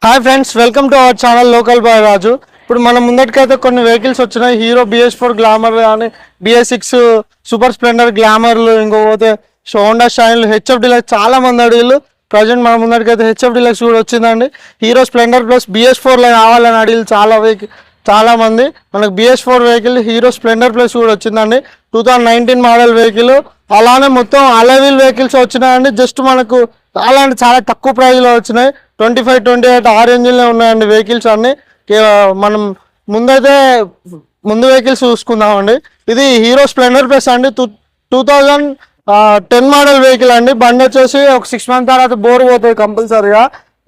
Hi friends, welcome to our channel local boy Raju. ఇప్పుడు మన ముందటికైతే కొన్ని వెహికల్స్ వచ్చినాయి. హీరో BS4 గ్లామర్ కానీ BS6 సూపర్ స్ప్లెండర్ గ్లామర్లు, ఇంకోపోతే హోండా షైన్లు, HF డీలక్స్ చాలా మంది అడిగిలు. ప్రజెంట్ మన ముందటికైతే HF డీలక్స్ కూడా వచ్చిందండి. హీరో స్ప్లెండర్ ప్లస్ BS4లో కావాలని అడిగిలు చాలా మంది. మనకు BS4 vehicle hero Splendor plus కూడా వచ్చిందండి. 2019 మోడల్ వెహికల్. అలానే మొత్తం అలవీల్ వెహికల్స్ వచ్చినాయండి. జస్ట్ మనకు చాలా తక్కువ ప్రైజ్లో వచ్చినాయి. 25, 28 6 ఇంజిన్లే ఉన్నాయండి వెహికల్స్ అన్ని. మనం ముందు వెహికల్స్ చూసుకుందామండి. ఇది హీరో స్ప్లెండర్ ప్లస్ అండి. 2010 మోడల్ వెహికల్ అండి. బండి వచ్చేసి ఒక 6 months తర్వాత బోర్ పోతుంది కంపల్సరీగా.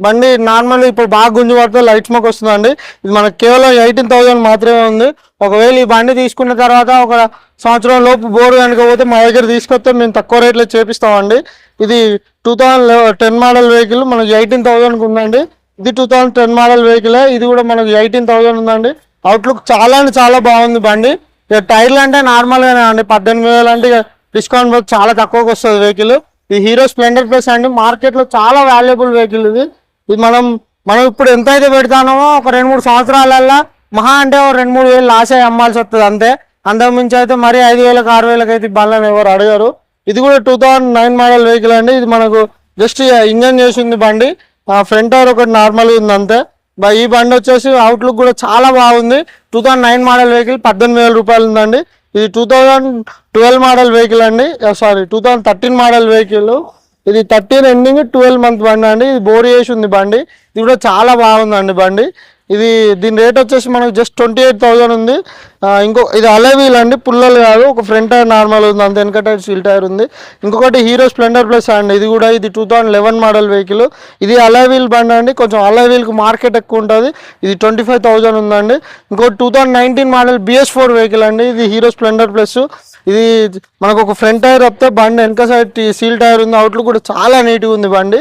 బండి నార్మల్ ఇప్పుడు బాగా గుంజు పడితే లైట్ స్మోక్ వస్తుందండి. ఇది మనకు కేవలం 18,000 మాత్రమే ఉంది. ఒకవేళ ఈ బండి తీసుకున్న తర్వాత ఒక సంవత్సరం లోపు బోర్ కనుకపోతే మా దగ్గర తీసుకొస్తే మేము తక్కువ రేట్లో చేపిస్తామండి. ఇది 2010 మోడల్ వెహికల్ మనకు 18,000కి ఉందండి. ఇది 2010 మోడల్ వెహికల్. ఇది కూడా మనకు 18,000 ఉందండి. అవుట్లుక్ చాలా బాగుంది బండి. ఇక టైర్లు అంటే నార్మల్గానే అండి. 18,000 అంటే డిస్కౌంట్ చాలా తక్కువకి వస్తుంది వెహికల్. ఇది హీరో స్ప్లెండర్ ప్లస్ అండి. మార్కెట్లో చాలా వాల్యుబుల్ వెహికల్ ఇది. ఇది మనం ఇప్పుడు ఎంత అయితే పెడతామో ఒక 2-3 సంవత్సరాలల్లో మహా అంటే 2-3 వేలు లాస్ అయ్యి అమ్మాల్సి వస్తుంది అంతే. అంతకుమించి అయితే మరి 5,000, 6,000 అయితే బండ్లను ఎవరు అడగారు. ఇది కూడా 2009 మోడల్ వెహికల్ అండి. ఇది మనకు జస్ట్ ఇంజన్ చేసింది బండి. ఫ్రంట్ టైర్ ఒకటి నార్మల్ ఉంది అంతే. ఈ బండి వచ్చేసి అవుట్లుక్ కూడా చాలా బాగుంది. 2009 మోడల్ వెహికల్ 18,000 రూపాయలు ఉందండి. ఇది 2012 మోడల్ వెహికల్ అండి. 2013 మోడల్ వెహికల్. ఇది 13 ఎండింగ్ 12 month బండి అండి. ఇది బోర్ చేసి ఉంది బండి. ఇది కూడా చాలా బాగుందండి బండి. దీని రేట్ వచ్చేసి మనకు జస్ట్ 28,000 ఉంది. ఇది అలవీల్ అండి, పుల్లలు కాదు. ఒక ఫ్రంట్ టైర్ నార్మల్ ఉంది అంతే, వెనక టైర్ సీల్ టైర్ ఉంది. ఇంకొకటి హీరో స్ప్లెండర్ ప్లస్ అండి. ఇది 2011 మోడల్ వెహికల్. ఇది అలవీల్ బండి అండి. కొంచెం అలవీల్కి మార్కెట్ ఎక్కువ ఉంటుంది. ఇది 25,000 ఉందండి. ఇంకోటి 2019 మోడల్ BS4 వెహికల్ అండి. ఇది హీరో స్ప్లెండర్ ప్లస్. ఇది మనకు ఒక ఫ్రంట్ టైర్ వస్తే బండి వెనక సైడ్ సీల్ టైర్ ఉంది. అవుట్లుక్ కూడా చాలా నీట్గా ఉంది బండి.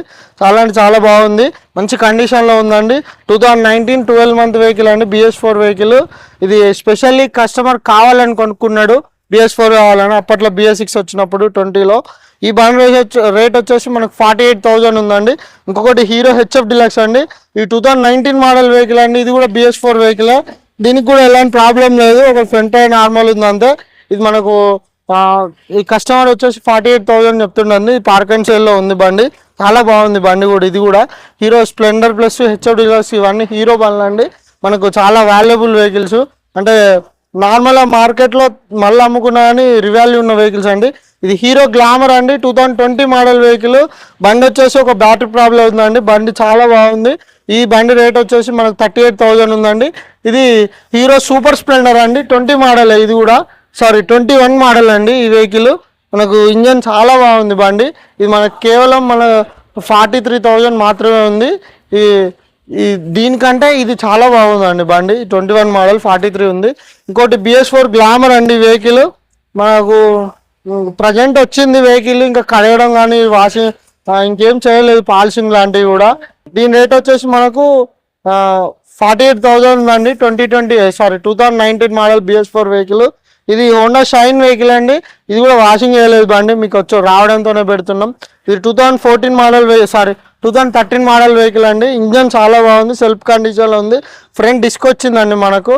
చాలా బాగుంది. మంచి కండిషన్లో ఉందండి. 2019 12 month వెహికల్ అండి. BS4 vehicle. ఇది స్పెషల్లీ కస్టమర్ కావాలని కొనుక్కున్నాడు. BS4 కావాలని. అప్పట్లో BS6 వచ్చినప్పుడు 20లో. ఈ బండి రేట్ వచ్చేసి మనకు 48,000 ఉందండి. ఇంకొకటి హీరో HF డీలక్స్ అండి. ఈ 2019 మోడల్ వెహికల్ అండి. ఇది కూడా BS4 వెహికల్. దీనికి కూడా ఎలాంటి ప్రాబ్లం లేదు. ఒక ఫ్రంట్ టైర్ నార్మల్ ఉంది అంతే. ఇది మనకు ఈ కస్టమర్ వచ్చేసి 48,000 చెప్తుండండి. పార్క్ అండ్ సేల్లో ఉంది బండి. చాలా బాగుంది బండి కూడా. ఇది కూడా hero Splendor plus HF deluxe ఇవన్నీ హీరో బండ్లు అండి. మనకు చాలా వాల్యుబుల్ వెహికల్స్. అంటే నార్మల్గా మార్కెట్లో మళ్ళీ అమ్ముకున్నా కానీ రివాల్యూ ఉన్న వెహికల్స్ అండి. ఇది హీరో గ్లామర్ అండి. 2020 మోడల్ వెహికల్. బండి వచ్చేసి ఒక బ్యాటరీ ప్రాబ్లం ఉందండి. బండి చాలా బాగుంది. ఈ బండి రేట్ వచ్చేసి మనకు 38,000 ఉందండి. ఇది హీరో సూపర్ స్ప్లెండర్ అండి. 20 మోడల్. ఇది కూడా 21 మోడల్ అండి. ఈ వెహికల్ మనకు ఇంజన్ చాలా బాగుంది బండి. ఇది మనకు కేవలం 43,000 మాత్రమే ఉంది. దీనికంటే ఇది చాలా బాగుందండి బండి. 21 మోడల్ 43 ఉంది. ఇంకోటి BS4 గ్లామర్ అండి వెహికల్. మనకు ప్రజెంట్ వచ్చింది వెహికల్. ఇంకా కడగడం కానీ వాషింగ్ ఇంకేం చేయలేదు, పాలిషింగ్ లాంటివి కూడా. దీని రేట్ వచ్చేసి మనకు 48,000 ఉందండి. 2019 మోడల్ BS4 వెహికల్. ఇది హోండా షైన్ వెహికల్ అండి. ఇది కూడా వాషింగ్ చేయలేదు బండి. మీకు రావడంతోనే పెడుతున్నాం. ఇది 2013 మోడల్ వెహికల్ అండి. ఇంజన్ చాలా బాగుంది. సెల్ఫ్ కండిషన్లో ఉంది. ఫ్రంట్ డిస్క్ వచ్చిందండి మనకు.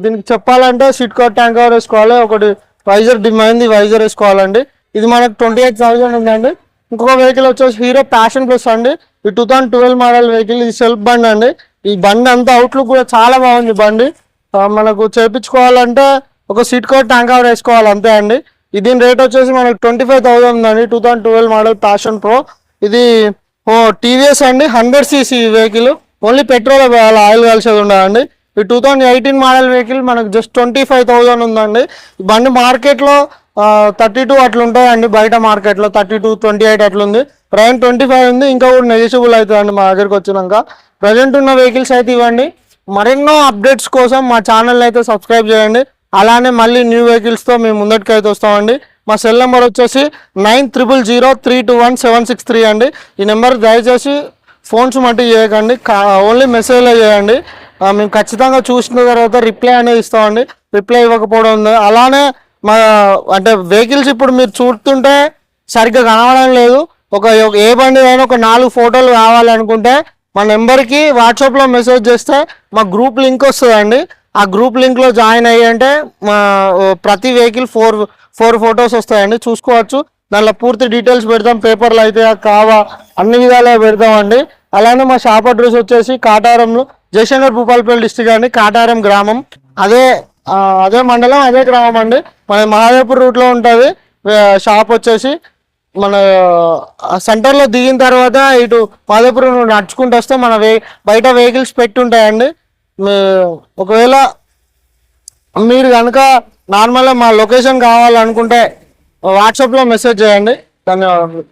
దీనికి చెప్పాలంటే సీట్ కవర్, ట్యాంక్ కవర్ వేసుకోవాలి. ఒకటి వైజర్ డిమ్ అయింది, వైజర్ వేసుకోవాలండి. ఇది మనకు 28,000 ఉందండి. ఇంకొక వెహికల్ వచ్చేసి హీరో ప్యాషన్ ప్లస్ అండి. ఇది 2012 మోడల్ వెహికల్. ఇది సెల్ఫ్ బండి అండి. ఈ బండి అంతా అవుట్లుక్ కూడా చాలా బాగుంది బండి. మనకు చేయించుకోవాలంటే ఒక సీట్ కవర్, ట్యాంక్ కవర్ వేసుకోవాలి అంతే అండి. దీని రేట్ వచ్చేసి మనకు 25,000 ఉందండి. 2012 మోడల్ ప్యాషన్ ప్రో. ఇది TVS అండి. 100cc vehicle. Only petrol oil కలిసేది ఉండదండి. ఈ 2018 మోడల్ వెహికల్ మనకు జస్ట్ 25,000 ఉందండి. ఈ బండి మార్కెట్లో 32 అట్లా ఉంటాయండి. బయట మార్కెట్లో 32, 28 అట్లుంది. ప్రజెంట్ 25 ఉంది. ఇంకా కూడా నెగిషియబుల్ అవుతుందండి మా దగ్గరికి వచ్చినాక. ప్రజెంట్ ఉన్న వెహికల్స్ అయితే ఇవ్వండి. మరెన్నో అప్డేట్స్ కోసం మా ఛానల్ని అయితే సబ్స్క్రైబ్ చేయండి. అలానే మళ్ళీ న్యూ వెహికల్స్తో మేము ముందటికి అయితే వస్తామండి. మా సెల్ నెంబర్ వచ్చేసి 90000321 అండి. ఈ నెంబర్ దయచేసి ఫోన్స్ మట్టి చేయకండి, ఓన్లీ మెసేజ్లో చేయండి. మేము ఖచ్చితంగా చూసిన తర్వాత రిప్లై అనేది ఇస్తామండి. రిప్లై ఇవ్వకపోవడం ఉంది. అలానే అంటే వెహికల్స్ ఇప్పుడు మీరు చూస్తుంటే సరిగ్గా కనబడడం లేదు. ఏ బండి అయినా ఒక 4 ఫోటోలు కావాలనుకుంటే మా నెంబర్కి వాట్సాప్లో మెసేజ్ చేస్తే మా గ్రూప్ లింక్ వస్తుందండి. ఆ గ్రూప్ లింక్లో జాయిన్ అయ్యి అంటే మా ప్రతి వెహికల్ ఫోర్ ఫొటోస్ వస్తాయండి, చూసుకోవచ్చు. దానిలో పూర్తి డీటెయిల్స్ పెడతాం, పేపర్లు అయితే కావా అన్ని విధాలుగా పెడతామండి. అలానే మా షాప్ అడ్రస్ వచ్చేసి కాటారంలో, జయశంకర్ భూపాలపల్లి డిస్టిక్ అండి, కాటారం గ్రామం. అదే అదే మండలం, అదే గ్రామం అండి. మన మహాదేవ్పూర్ రూట్లో ఉంటుంది షాప్ వచ్చేసి. మన సెంటర్లో దిగిన తర్వాత ఇటు మహాదేవ్పూర్ నడుచుకుంటూ వస్తే మన బయట వెహికల్స్ పెట్టి ఉంటాయండి. ఒకవేళ మీరు కనుక నార్మల్గా మా లొకేషన్ కావాలనుకుంటే వాట్సాప్లో మెసేజ్ చేయండి. ధన్యవాదాలు.